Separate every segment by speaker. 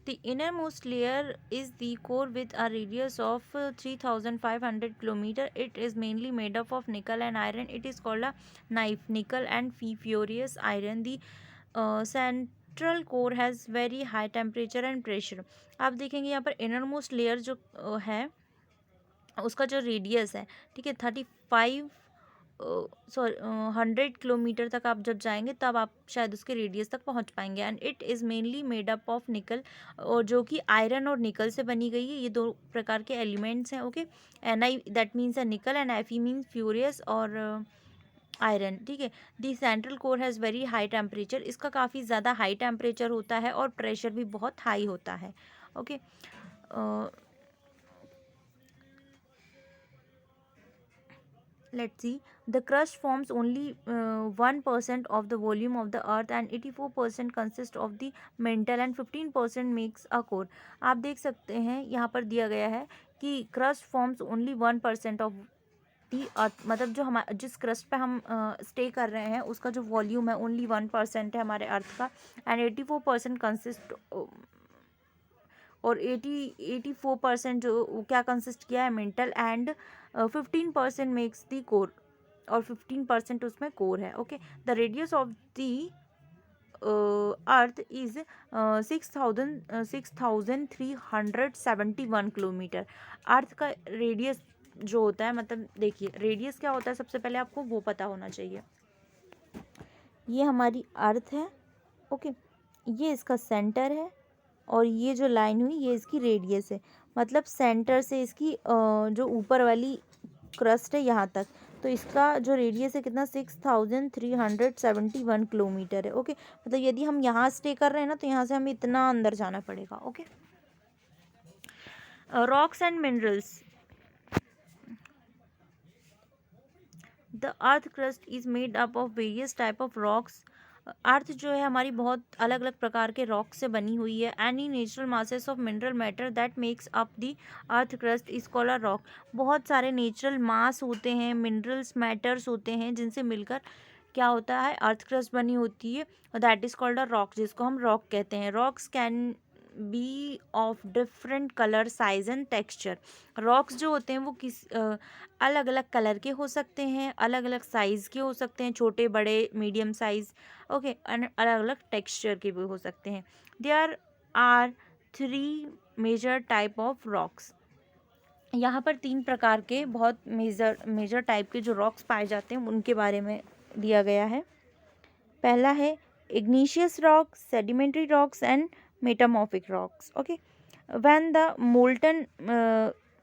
Speaker 1: The innermost layer is the core with a radius of 3,500 kilometer. It is mainly made up of nickel and iron. It is called a knife, nickel and furious iron. The central core has very high temperature and pressure. आप देखेंगे यहाँ पर innermost layer जो है उसका जो radius है, ठीक है, 35 सॉरी 100 किलोमीटर तक आप जब जाएंगे तब आप शायद उसके रेडियस तक पहुंच पाएंगे। And it is mainly made up of निकल, और जो कि आयरन और निकल से बनी गई है। ये दो प्रकार के एलिमेंट्स हैं। Okay, N I that means a nickel and F E means furious और आयरन, ठीक है। The central core has very high temperature. इसका काफ़ी ज़्यादा हाई टेम्परेचर होता है और प्रेशर भी बहुत हाई होता है। Okay, let's see. The crust forms only 1% of the volume of the earth and 84% consists of the mantle and 15% makes a core. आप देख सकते हैं यहाँ पर दिया गया है कि crust forms only 1% of the earth, मतलब जो हमारा जिस crust पे हम स्टे कर रहे हैं उसका जो वॉल्यूम है ओनली 1% है हमारे अर्थ का। एंड 84% कंसिस्ट, और 84% जो क्या कंसिस्ट किया है, mantle. And 15% makes the core, और 15% उसमें कोर है। Okay, the radius of the earth is 6,371 kilometre. Earth का रेडियस जो होता है, मतलब देखिए रेडियस क्या होता है, सबसे पहले आपको वो पता होना चाहिए। ये हमारी अर्थ है, ओके, ये इसका सेंटर है, और ये जो लाइन हुई ये इसकी रेडियस है। मतलब सेंटर से इसकी जो ऊपर वाली क्रस्ट है यहाँ तक, तो इसका जो रेडियस है कितना, 6,371 किलोमीटर है। ओके, मतलब यदि हम यहाँ स्टे कर रहे हैं ना तो यहाँ से हमें इतना अंदर जाना पड़ेगा। Okay, rocks and minerals. The earth crust is made up of various type of rocks. Earth जो है हमारी बहुत अलग अलग प्रकार के रॉक से बनी हुई है। Any natural masses of mineral matter that makes up the earth crust is called a rock. बहुत सारे नेचुरल मास होते हैं, मिनरल्स मैटर्स होते हैं, जिनसे मिलकर क्या होता है, अर्थ क्रस्ट बनी होती है, that is called a rock, जिसको हम रॉक कहते हैं। Rocks can be of different colour, size and texture. Rocks जो होते हैं वो अलग अलग कलर के हो सकते हैं, अलग अलग साइज़ के हो सकते हैं, छोटे बड़े मीडियम साइज़, ओके, एंड अलग अलग टेक्सचर के भी हो सकते हैं। There are 3 major type of rocks. यहाँ पर 3 प्रकार के बहुत मेजर टाइप के जो रॉक्स पाए जाते हैं उनके बारे में दिया गया है। पहला है igneous rock, sedimentary rocks and metamorphic rocks. Okay, when the molten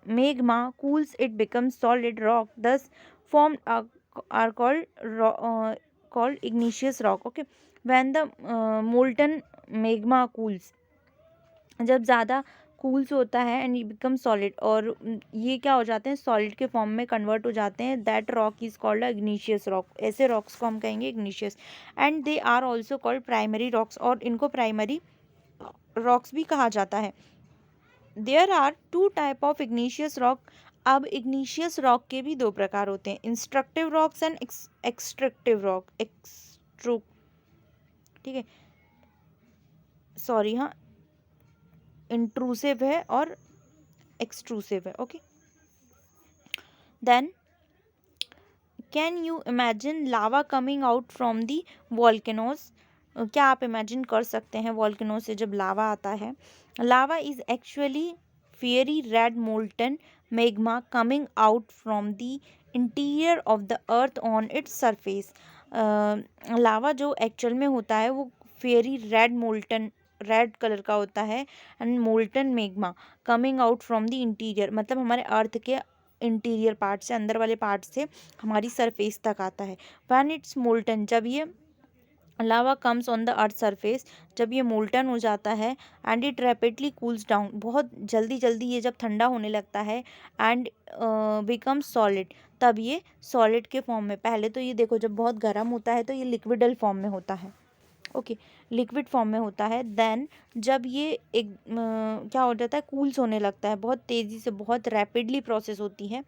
Speaker 1: magma cools, it becomes solid rock. Thus, formed are called igneous rock. Okay, when the molten magma cools, जब ज़्यादा कूल्स होता है एंड बिकम सॉलिड, और ये क्या हो जाते हैं, सॉलिड के फॉर्म में कन्वर्ट हो जाते हैं, that rock is called igneous rock. ऐसे रॉक्स को हम कहेंगे igneous. And they are also called primary rocks, और इनको प्राइमरी रॉक्स भी कहा जाता है। There are 2 type of igneous rock. अब इग्निशियस रॉक के भी 2 प्रकार होते हैं, instructive rocks and extractive rock. ठीक है, सॉरी, हाँ, इंट्रूसिव है और एक्सट्रूसिव है। Okay, then can you imagine lava coming out from the volcanoes. क्या आप इमेजिन कर सकते हैं वॉल्केनो से जब लावा आता है। Lava is actually fiery red molten magma coming out from the interior of the earth on its surface. Lava जो एक्चुअल में होता है वो फियरी रेड कलर का होता है, and molten magma coming out from the interior, मतलब हमारे अर्थ के इंटीरियर पार्ट से, अंदर वाले पार्ट से हमारी सरफेस तक आता है। व्हेन इट्स मोल्टन, जब ये lava comes on the earth surface, जब ये मोल्टन हो जाता है, and it rapidly cools down, बहुत जल्दी जल्दी ये जब ठंडा होने लगता है, एंड बिकम्स सॉलिड, तब ये सॉलिड के फॉर्म में, पहले तो ये देखो जब बहुत गर्म होता है तो ये लिक्विडल फॉर्म में होता है। ओके, लिक्विड फॉर्म में होता है। देन जब ये एक क्या हो जाता है, कूल्स होने लगता है, बहुत तेज़ी से, बहुत रैपिडली प्रोसेस होती है।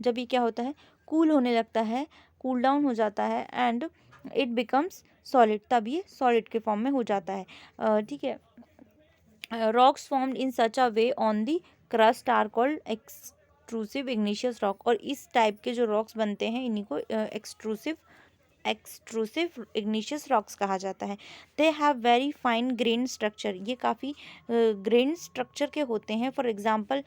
Speaker 1: जब ये क्या होता है, कूल होने लगता है, कूल डाउन हो जाता है, एंड इट बिकम्स सॉलिड, तब ये सॉलिड के फॉर्म में हो जाता है। ठीक है, rocks formed in such a way on the crust are called extrusive igneous rock. और इस टाइप के जो रॉक्स बनते हैं इन्हीं को एक्सट्रूसिव इग्निशियस रॉक्स कहा जाता है। They have very fine grain structure, ये काफ़ी ग्रेन स्ट्रक्चर के होते हैं। For example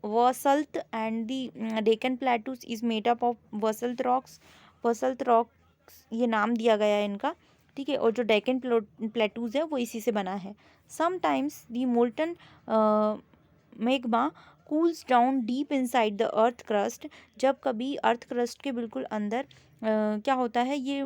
Speaker 1: basalt and the Deccan plateaus is made up of basalt rocks. Basalt rocks ये नाम दिया गया है इनका, ठीक है। और जो डेक्कन प्लेटूज है वो इसी से बना है। Sometimes the molten मेग्मा cools down deep inside the earth crust. जब कभी अर्थ क्रस्ट के बिल्कुल अंदर क्या होता है, ये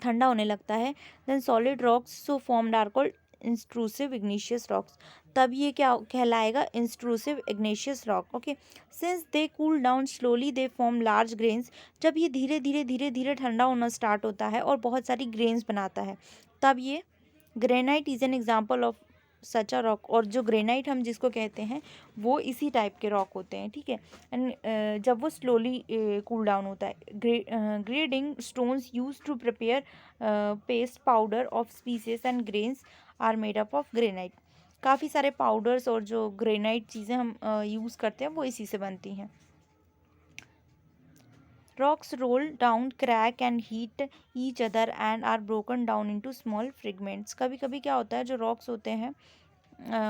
Speaker 1: ठंडा होने लगता है। Then solid rocks so formed are called intrusive igneous rocks. तब ये क्या कहलाएगा, intrusive igneous rock. Okay, since they cool down slowly they form large grains. जब ये धीरे धीरे धीरे धीरे ठंडा होना स्टार्ट होता है और बहुत सारी ग्रेन्स बनाता है, तब ये granite is an example of such a rock. और जो ग्रेनाइट हम जिसको कहते हैं वो इसी टाइप के रॉक होते हैं, ठीक है। एंड जब वो स्लोली कूल डाउन होता है, grading stones use to prepare paste powder of species and grains are made up of granite. काफ़ी सारे पाउडर्स और जो ग्रेनाइट चीज़ें हम यूज़ करते हैं वो इसी से बनती हैं। Rocks roll down, crack and heat each other and are broken down into small fragments। कभी कभी क्या होता है, जो रॉक्स होते हैं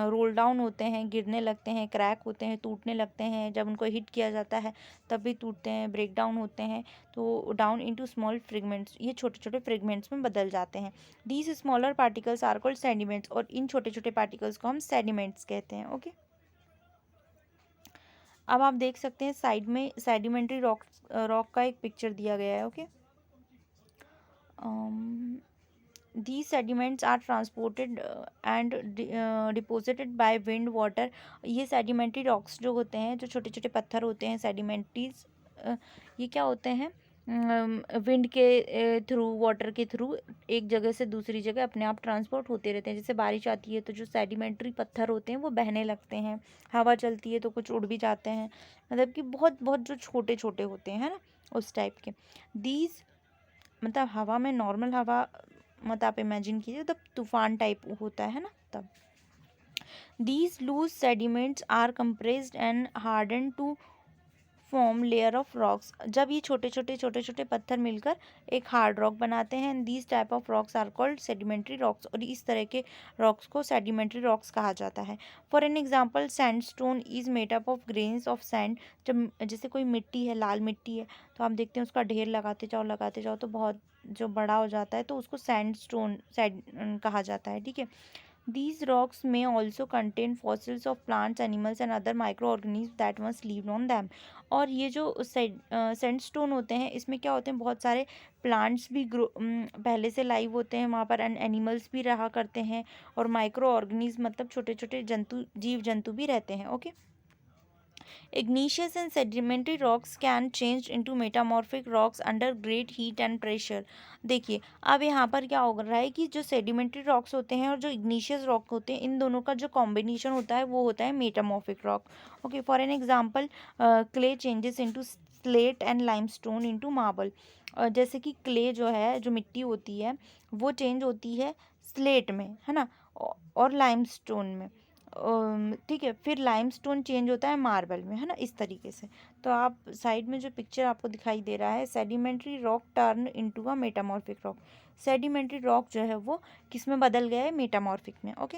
Speaker 1: रोल डाउन होते हैं, गिरने लगते हैं, क्रैक होते हैं, टूटने लगते हैं। जब उनको हिट किया जाता है तब भी टूटते हैं, ब्रेक डाउन होते हैं। तो डाउन इनटू स्मॉल फ्रेगमेंट्स, ये छोटे छोटे फ्रेगमेंट्स में बदल जाते हैं। These smaller particles are called sediments. और इन छोटे छोटे पार्टिकल्स को हम सेडिमेंट्स कहते हैं। ओके, अब आप देख सकते हैं साइड में सेडिमेंट्री रॉक का एक पिक्चर दिया गया है। Okay, these sediments are transported and deposited by wind water। ये sedimentary rocks जो होते हैं, जो छोटे छोटे पत्थर होते हैं sedimentaries, ये क्या होते हैं, विंड के थ्रू, वाटर के थ्रू एक जगह से दूसरी जगह अपने आप ट्रांसपोर्ट होते रहते हैं। जैसे बारिश आती है तो जो सेडिमेंट्री पत्थर होते हैं वो बहने लगते हैं, हवा चलती है तो कुछ उड़ भी जाते हैं, मतलब कि बहुत बहुत जो छोटे छोटे होते हैं, है ना, उस टाइप के। दीज मतलब हवा में, नॉर्मल हवा मत आप इमेजिन कीजिए, तब तूफान टाइप होता है ना, तब। These loose sediments are compressed and harden to form layer of rocks. जब ये छोटे छोटे पत्थर मिलकर एक हार्ड रॉक बनाते हैं, these type of rocks are called sedimentary rocks. और इस तरह के रॉक्स को सेडिमेंट्री रॉक्स कहा जाता है। For an example, sandstone is made up of grains of sand. जब जैसे कोई मिट्टी है, लाल मिट्टी है, तो आप देखते हैं उसका ढेर लगाते जाओ तो बहुत जो बड़ा हो जाता है, तो उसको सैंडस्टोन कहा जाता है, ठीक है। These rocks may also contain fossils of plants, animals and other microorganisms that once lived on them। और ये जो सैंडस्टोन होते हैं, इसमें क्या होते हैं, बहुत सारे प्लांट्स भी पहले से लाइव होते हैं वहाँ पर, एंड एनिमल्स भी रहा करते हैं, और माइक्रो ऑर्गेनिज्म मतलब छोटे छोटे जीव जंतु भी रहते हैं। Okay, Igneous and sedimentary rocks can change into metamorphic rocks under great heat and pressure। देखिए, अब यहाँ पर क्या हो रहा है कि जो सेडिमेंट्री रॉक्स होते हैं और जो इग्निशियस रॉक होते हैं, इन दोनों का जो कॉम्बिनेशन होता है वो होता है metamorphic rock. Okay, for an example, clay changes into slate and limestone into marble. जैसे कि क्ले जो है, जो मिट्टी होती है, वो चेंज होती है स्लेट में, है ना, और लाइमस्टोन में, ठीक है। फिर लाइमस्टोन चेंज होता है मार्बल में, है ना, इस तरीके से। तो आप साइड में जो पिक्चर आपको दिखाई दे रहा है, sedimentary rock turn into a metamorphic rock. Sedimentary rock जो है वो किस में बदल गया है, मेटामॉर्फिक में। ओके,